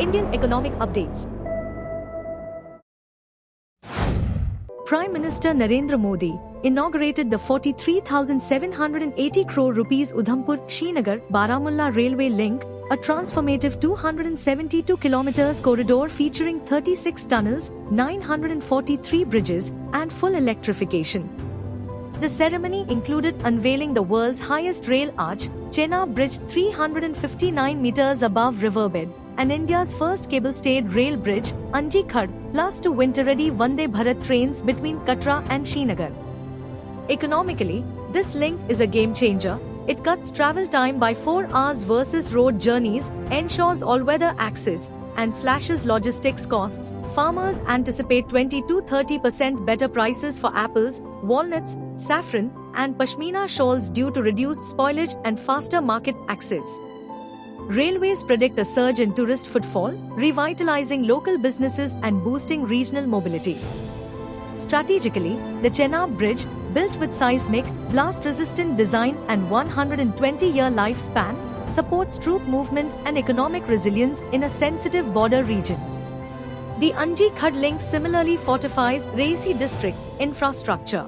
Indian economic updates. Prime Minister Narendra Modi inaugurated the 43,780 crore rupees Udhampur-Srinagar-Baramulla railway link, a transformative 272 kilometers corridor featuring 36 tunnels, 943 bridges, and full electrification. The ceremony included unveiling the world's highest rail arch, Chenab Bridge 359 meters above riverbed, and India's first cable-stayed rail bridge, Anji Khad, plus two winter-ready Vande Bharat trains between Katra and Srinagar. Economically, this link is a game-changer. It cuts travel time by 4 hours versus road journeys, ensures all-weather access, and slashes logistics costs. Farmers anticipate 20–30% better prices for apples, walnuts, saffron, and pashmina shawls due to reduced spoilage and faster market access. Railways predict a surge in tourist footfall, revitalizing local businesses and boosting regional mobility. Strategically, the Chenab Bridge, built with seismic, blast-resistant design and 120-year lifespan, supports troop movement and economic resilience in a sensitive border region. The Anji Khad link similarly fortifies Reasi district's infrastructure.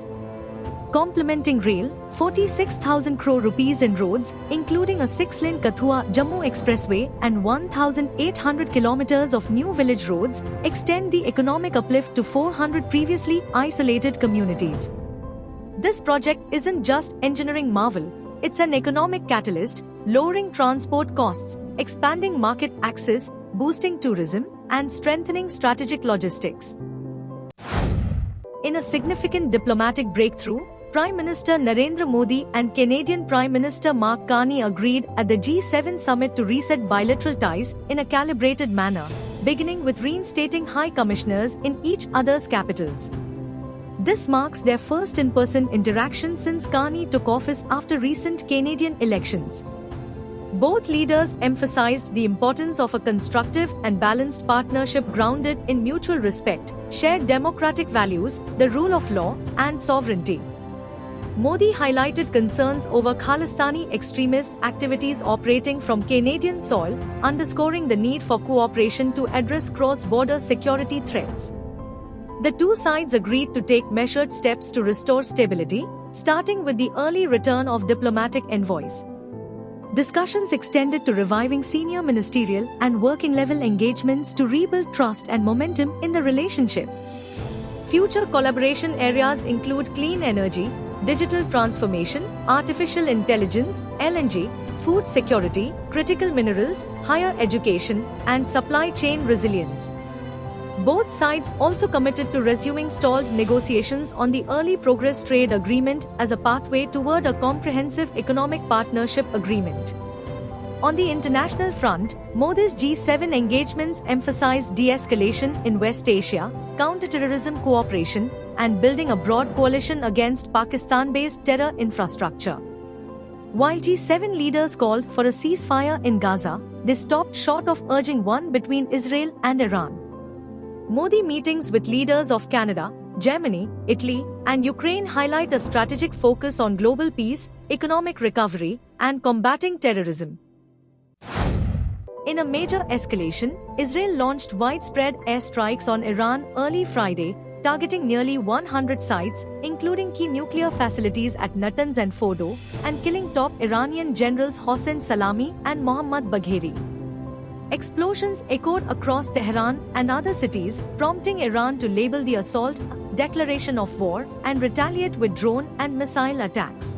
Complementing rail, 46,000 crore rupees in roads, including a 6-lane Kathua-Jammu expressway and 1,800 kilometers of new village roads, extend the economic uplift to 400 previously isolated communities. This project isn't just engineering marvel, it's an economic catalyst, lowering transport costs, expanding market access, boosting tourism, and strengthening strategic logistics. In a significant diplomatic breakthrough, Prime Minister Narendra Modi and Canadian Prime Minister Mark Carney agreed at the G7 summit to reset bilateral ties in a calibrated manner, beginning with reinstating high commissioners in each other's capitals. This marks their first in-person interaction since Carney took office after recent Canadian elections. Both leaders emphasized the importance of a constructive and balanced partnership grounded in mutual respect, shared democratic values, the rule of law, and sovereignty. Modi highlighted concerns over Khalistani extremist activities operating from Canadian soil, underscoring the need for cooperation to address cross-border security threats. The two sides agreed to take measured steps to restore stability, starting with the early return of diplomatic envoys. Discussions extended to reviving senior ministerial and working-level engagements to rebuild trust and momentum in the relationship. Future collaboration areas include clean energy, digital transformation, artificial intelligence, LNG, food security, critical minerals, higher education, and supply chain resilience. Both sides also committed to resuming stalled negotiations on the Early Progress Trade Agreement as a pathway toward a comprehensive economic partnership agreement. On the international front, Modi's G7 engagements emphasized de-escalation in West Asia, counter-terrorism cooperation, and building a broad coalition against Pakistan-based terror infrastructure. While G7 leaders called for a ceasefire in Gaza, they stopped short of urging one between Israel and Iran. Modi meetings with leaders of Canada, Germany, Italy, and Ukraine highlight a strategic focus on global peace, economic recovery, and combating terrorism. In a major escalation, Israel launched widespread airstrikes on Iran early Friday, targeting nearly 100 sites, including key nuclear facilities at Natanz and Fordo, and killing top Iranian generals Hossein Salami and Mohammad Bagheri. Explosions echoed across Tehran and other cities, prompting Iran to label the assault a declaration of war and retaliate with drone and missile attacks.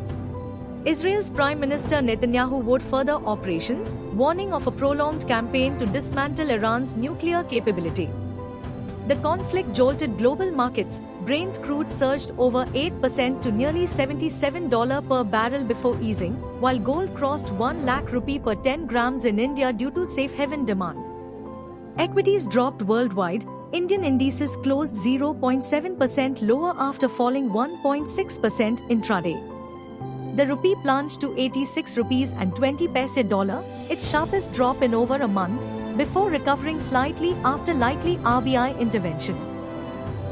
Israel's Prime Minister Netanyahu vowed further operations, warning of a prolonged campaign to dismantle Iran's nuclear capability. The conflict jolted global markets. Brent crude surged over 8% to nearly $77 per barrel before easing, while gold crossed 1 lakh rupee per 10 grams in India due to safe haven demand. Equities dropped worldwide. Indian indices closed 0.7% lower after falling 1.6% intraday. The rupee plunged to 86 rupees and 20 paise dollar, its sharpest drop in over a month, before recovering slightly after likely RBI intervention.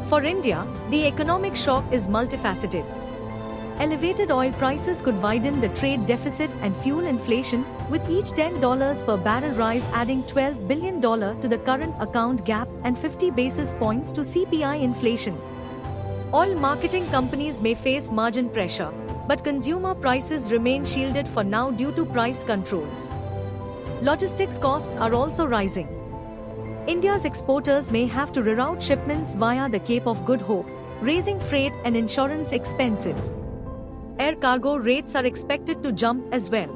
For India, the economic shock is multifaceted. Elevated oil prices could widen the trade deficit and fuel inflation, with each $10 per barrel rise adding $12 billion to the current account gap and 50 basis points to CPI inflation. Oil marketing companies may face margin pressure, but consumer prices remain shielded for now due to price controls. Logistics costs are also rising. India's exporters may have to reroute shipments via the Cape of Good Hope, raising freight and insurance expenses. Air cargo rates are expected to jump as well.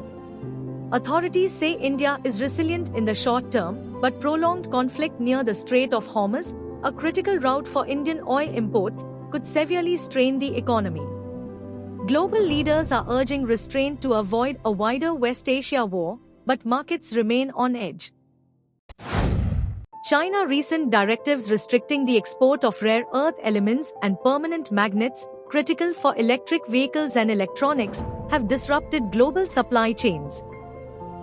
Authorities say India is resilient in the short term, but prolonged conflict near the Strait of Hormuz, a critical route for Indian oil imports, could severely strain the economy. Global leaders are urging restraint to avoid a wider West Asia war, but markets remain on edge. China's recent directives restricting the export of rare earth elements and permanent magnets, critical for electric vehicles and electronics, have disrupted global supply chains.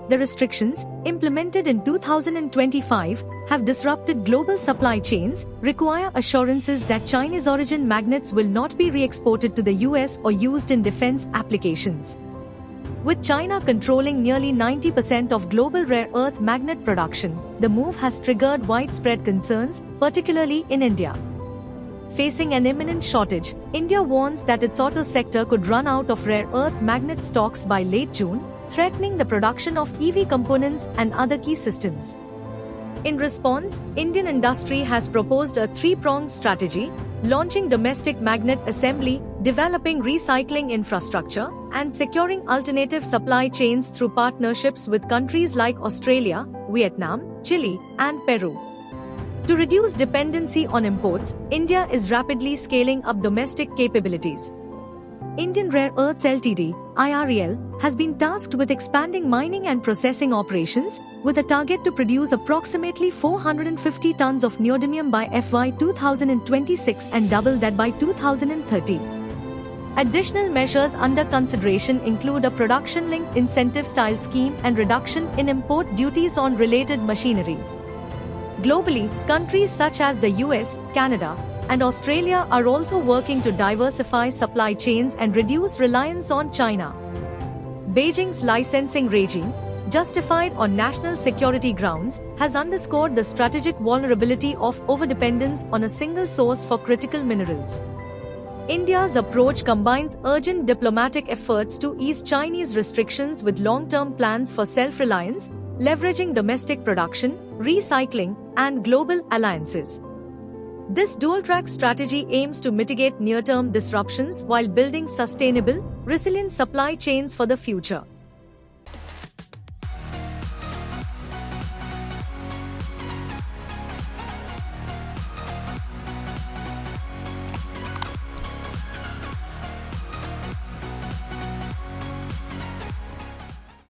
The restrictions, implemented in 2025, have disrupted global supply chains, require assurances that Chinese-origin magnets will not be re-exported to the US or used in defense applications. With China controlling nearly 90% of global rare earth magnet production, the move has triggered widespread concerns, particularly in India. Facing an imminent shortage, India warns that its auto sector could run out of rare earth magnet stocks by late June, threatening the production of EV components and other key systems. In response, Indian industry has proposed a three-pronged strategy: launching domestic magnet assembly, developing recycling infrastructure, and securing alternative supply chains through partnerships with countries like Australia, Vietnam, Chile, and Peru. To reduce dependency on imports, India is rapidly scaling up domestic capabilities. Indian Rare Earths Ltd, IREL, has been tasked with expanding mining and processing operations, with a target to produce approximately 450 tons of neodymium by FY 2026 and double that by 2030. Additional measures under consideration include a production-linked incentive-style scheme and reduction in import duties on related machinery. Globally, countries such as the US, Canada, and Australia are also working to diversify supply chains and reduce reliance on China. Beijing's licensing regime, justified on national security grounds, has underscored the strategic vulnerability of overdependence on a single source for critical minerals. India's approach combines urgent diplomatic efforts to ease Chinese restrictions with long-term plans for self-reliance, leveraging domestic production, recycling, and global alliances. This dual-track strategy aims to mitigate near-term disruptions while building sustainable, resilient supply chains for the future.